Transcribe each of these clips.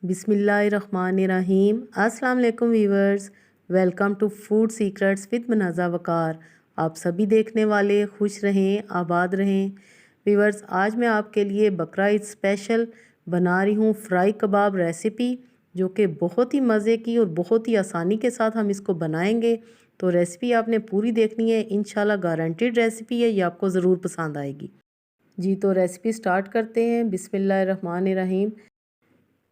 बिस्मिल्लाहिर्रहमानिर्रहीम। अस्सलाम वालेकुम viewers, welcome to food secrets with Manaza Waqar. आप सभी देखने वाले खुश रहें, आबाद रहें। वीवर्स, आज मैं आपके लिए बकरा ईद स्पेशल बना रही हूँ फ्राई कबाब रेसिपी, जो कि बहुत ही मज़े की और बहुत ही आसानी के साथ हम इसको बनाएंगे। तो रेसिपी आपने पूरी देखनी है, इंशाल्लाह गारंटीड रेसिपी है, ये आपको ज़रूर पसंद आएगी। जी, तो रेसिपी स्टार्ट करते हैं। बिस्मिल्लाहिर्रहमानिर्रहीम।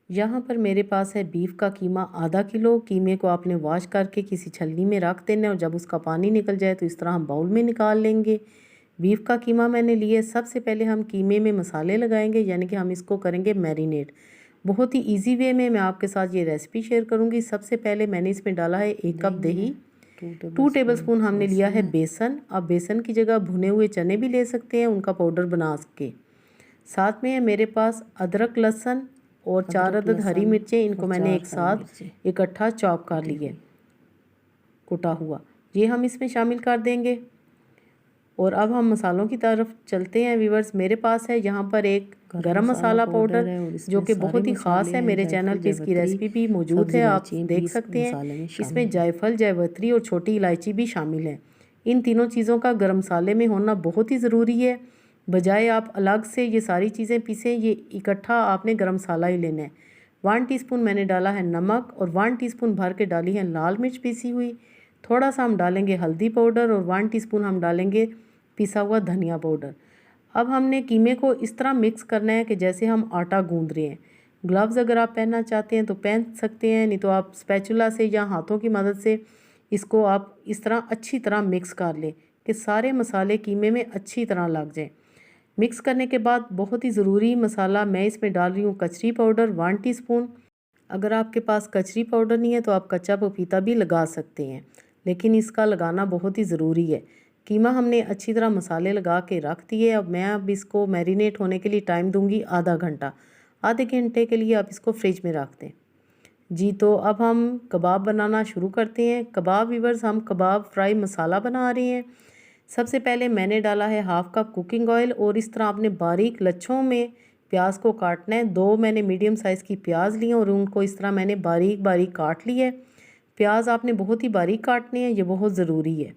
यहाँ पर मेरे पास है बीफ का कीमा आधा किलो। कीमे को आपने वॉश करके किसी छलनी में रख देना और जब उसका पानी निकल जाए तो इस तरह हम बाउल में निकाल लेंगे। बीफ का कीमा मैंने लिए। सबसे पहले हम कीमे में मसाले लगाएंगे, यानी कि हम इसको करेंगे मैरिनेट। बहुत ही इजी वे में मैं आपके साथ ये रेसिपी शेयर करूँगी। सबसे पहले मैंने इसमें डाला है 1 कप दही, 2 टेबल स्पून हमने लिया है बेसन। आप बेसन की जगह भुने हुए चने भी ले सकते हैं, उनका पाउडर बना के। साथ में है मेरे पास अदरक लहसुन और 4 अदद हरी मिर्चें। इनको मैंने एक साथ इकट्ठा चॉप कर लिए, कुटा हुआ, ये हम इसमें शामिल कर देंगे। और अब हम मसालों की तरफ चलते हैं वीवर्स। मेरे पास है यहाँ पर एक गरम मसाला पाउडर, जो कि बहुत ही ख़ास है। मेरे चैनल पे इसकी रेसिपी भी मौजूद है, आप देख सकते हैं। इसमें जायफल, जावित्री और छोटी इलायची भी शामिल है। इन तीनों चीज़ों का गरम मसाले में होना बहुत ही ज़रूरी है। बजाय आप अलग से ये सारी चीज़ें पीसें, ये इकट्ठा आपने गरम मसाला ही लेना है। 1 टीस्पून मैंने डाला है नमक और 1 टीस्पून भर के डाली है लाल मिर्च पीसी हुई। थोड़ा सा हम डालेंगे हल्दी पाउडर और 1 टीस्पून हम डालेंगे पिसा हुआ धनिया पाउडर। अब हमने कीमे को इस तरह मिक्स करना है कि जैसे हम आटा गूंद रहे हैं। ग्लव्स अगर आप पहनना चाहते हैं तो पहन सकते हैं, नहीं तो आप स्पैचुला से या हाथों की मदद से इसको आप इस तरह अच्छी तरह मिक्स कर लें कि सारे मसाले कीमे में अच्छी तरह लग जाएं। मिक्स करने के बाद बहुत ही ज़रूरी मसाला मैं इसमें डाल रही हूँ कचरी पाउडर 1 टीस्पून। अगर आपके पास कचरी पाउडर नहीं है तो आप कच्चा पपीता भी लगा सकते हैं, लेकिन इसका लगाना बहुत ही ज़रूरी है। कीमा हमने अच्छी तरह मसाले लगा के रख दिए। अब इसको मैरिनेट होने के लिए टाइम दूंगी आधा घंटा। आधे घंटे के लिए आप इसको फ्रिज में रख दें। जी, तो अब हम कबाब बनाना शुरू करते हैं। कबाब वीवर्स, हम कबाब फ्राई मसाला बना रहे हैं। सबसे पहले मैंने डाला है हाफ़ कप कुकिंग ऑयल और इस तरह आपने बारीक लच्छों में प्याज को काटना है। 2 मैंने मीडियम साइज़ की प्याज ली और उनको इस तरह मैंने बारीक बारीक काट ली है। प्याज आपने बहुत ही बारीक काटने हैं, ये बहुत ज़रूरी है।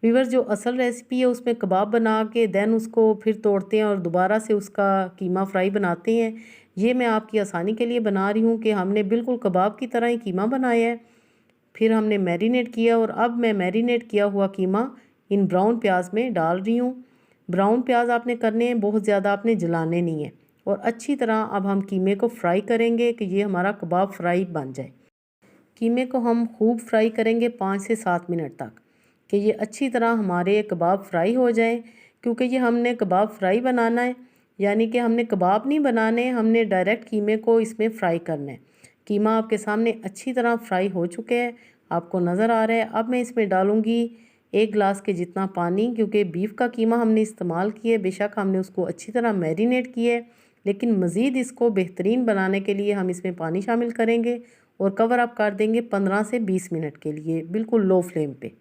वीवर, जो असल रेसिपी है उसमें कबाब बना के देन उसको फिर तोड़ते हैं और दोबारा से उसका कीमा फ्राई बनाते हैं। ये मैं आपकी आसानी के लिए बना रही हूँ कि हमने बिल्कुल कबाब की तरह ही कीमा बनाया है। फिर हमने मैरिनेट किया और अब मैं मैरिनेट किया हुआ कीमा इन ब्राउन प्याज में डाल रही हूँ। ब्राउन प्याज आपने करने हैं, बहुत ज़्यादा आपने जलाने नहीं है। और अच्छी तरह अब हम कीमे को फ्राई करेंगे कि ये हमारा कबाब फ्राई बन जाए। कीमे को हम खूब फ्राई करेंगे 5 से 7 मिनट तक, कि ये अच्छी तरह हमारे कबाब फ्राई हो जाए। क्योंकि ये हमने कबाब फ्राई बनाना है, यानी कि हमने कबाब नहीं बनाने, हमने डायरेक्ट कीमे को इसमें फ्राई करना है। कीमा आपके सामने अच्छी तरह फ्राई हो चुके हैं, आपको नज़र आ रहा है। अब मैं इसमें डालूँगी 1 गिलास के जितना पानी, क्योंकि बीफ का कीमा हमने इस्तेमाल किया है। बेशक हमने उसको अच्छी तरह मैरिनेट किया है, लेकिन मज़ीद इसको बेहतरीन बनाने के लिए हम इसमें पानी शामिल करेंगे और कवर अप कर देंगे 15 से 20 मिनट के लिए, बिल्कुल लो फ्लेम पे।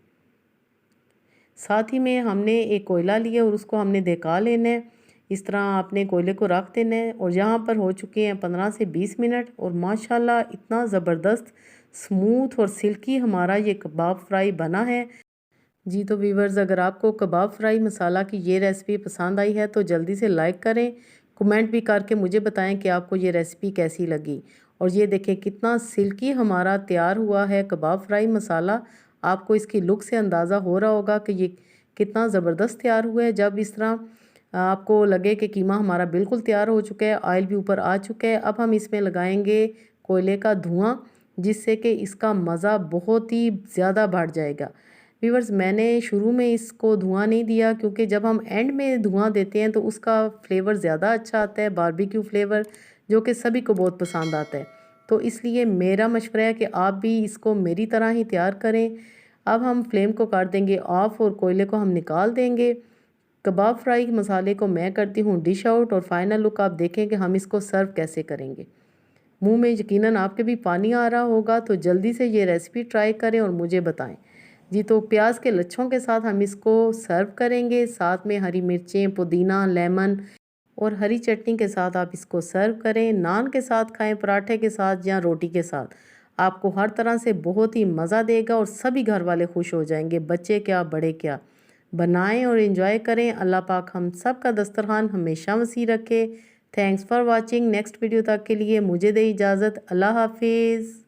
साथ ही में हमने एक कोयला लिया और उसको हमने देका लेना है। इस तरह आपने कोयले को रख देना है और यहाँ पर हो चुके हैं 15 से 20 मिनट और माशाल्लाह इतना ज़बरदस्त स्मूथ और सिल्की हमारा ये कबाब फ्राई बना है। जी, तो व्यूवर्स, अगर आपको कबाब फ्राई मसाला की ये रेसिपी पसंद आई है तो जल्दी से लाइक करें, कमेंट भी करके मुझे बताएं कि आपको ये रेसिपी कैसी लगी। और ये देखें कितना सिल्की हमारा तैयार हुआ है कबाब फ्राई मसाला। आपको इसकी लुक से अंदाज़ा हो रहा होगा कि ये कितना ज़बरदस्त तैयार हुआ है। जब इस तरह आपको लगे कि कीमा हमारा बिल्कुल तैयार हो चुका है, ऑयल भी ऊपर आ चुका है, अब हम इसमें लगाएंगे कोयले का धुआं, जिससे कि इसका मज़ा बहुत ही ज़्यादा बढ़ जाएगा। व्यूवर्स, मैंने शुरू में इसको धुआं नहीं दिया, क्योंकि जब हम एंड में धुआं देते हैं तो उसका फ्लेवर ज़्यादा अच्छा आता है, बारबेक्यू फ्लेवर, जो कि सभी को बहुत पसंद आता है। तो इसलिए मेरा मशवरा है कि आप भी इसको मेरी तरह ही तैयार करें। अब हम फ्लेम को कर देंगे ऑफ और कोयले को हम निकाल देंगे। कबाब फ्राई मसाले को मैं करती हूँ डिश आउट और फाइनल लुक आप देखें कि हम इसको सर्व कैसे करेंगे। मुंह में यकीनन आपके भी पानी आ रहा होगा, तो जल्दी से ये रेसिपी ट्राई करें और मुझे बताएं। जी, तो प्याज के लच्छों के साथ हम इसको सर्व करेंगे। साथ में हरी मिर्चें, पुदीना, लेमन और हरी चटनी के साथ आप इसको सर्व करें। नान के साथ खाएं, पराठे के साथ या रोटी के साथ। आपको हर तरह से बहुत ही मज़ा देगा और सभी घर वाले खुश हो जाएंगे, बच्चे क्या बड़े क्या। बनाएं और एंजॉय करें। अल्लाह पाक हम सब का दस्तरखान हमेशा वसी रखे। Thanks for watching. Next video तक के लिए मुझे दे इजाज़त। अल्लाह हाफिज़।